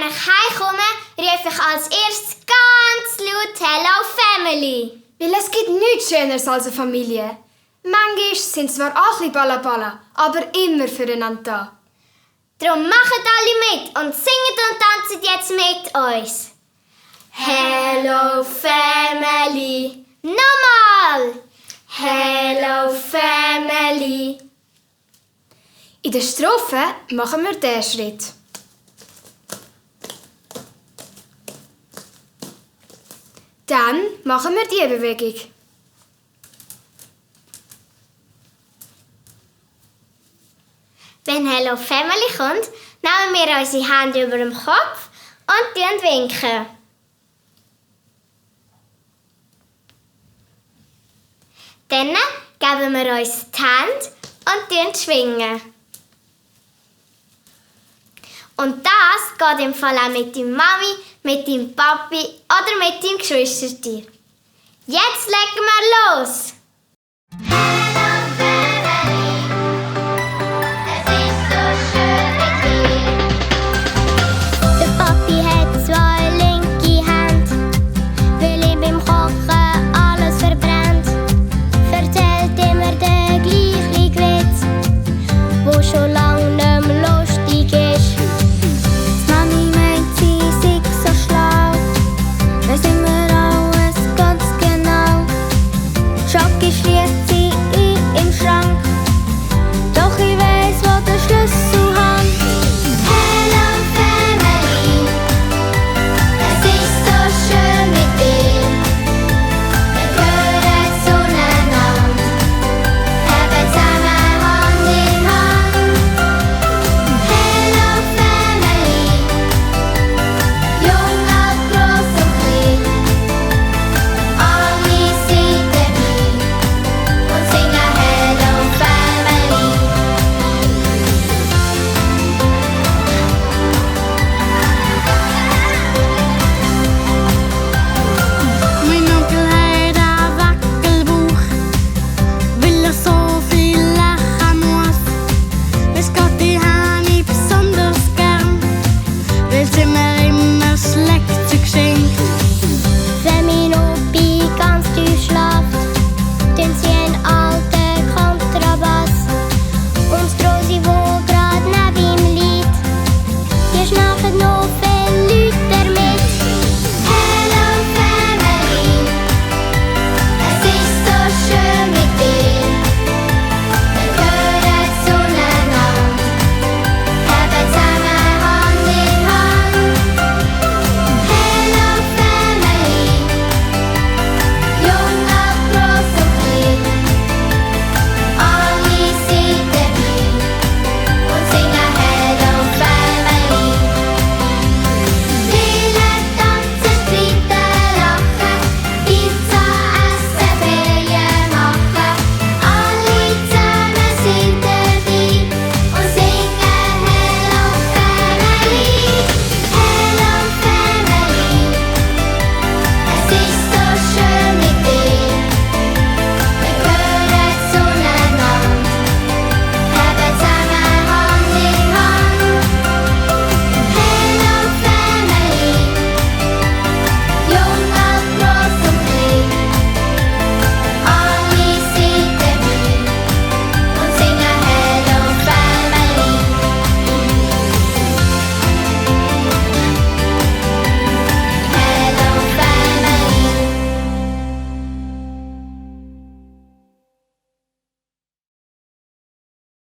wenn ich heimkomme, rufe ich als erstes ganz laut «Hello Family». Weil es gibt nichts Schöneres als eine Familie. Manchmal sind zwar auch ein bisschen Balla-Balla, aber immer füreinander da. Darum macht alle mit und singt und tanzt jetzt mit uns. Hello Family. Nochmal. Hello Family. In der Strophe machen wir diesen Schritt. Dann machen wir diese Bewegung. Wenn Hello Family kommt, nehmen wir unsere Hände über dem Kopf und winken. Dann geben wir uns die Hände und schwingen. Und das geht im Fall auch mit deiner Mami, mit deinem Papi oder mit deinem Geschwistertier. Jetzt legen wir los!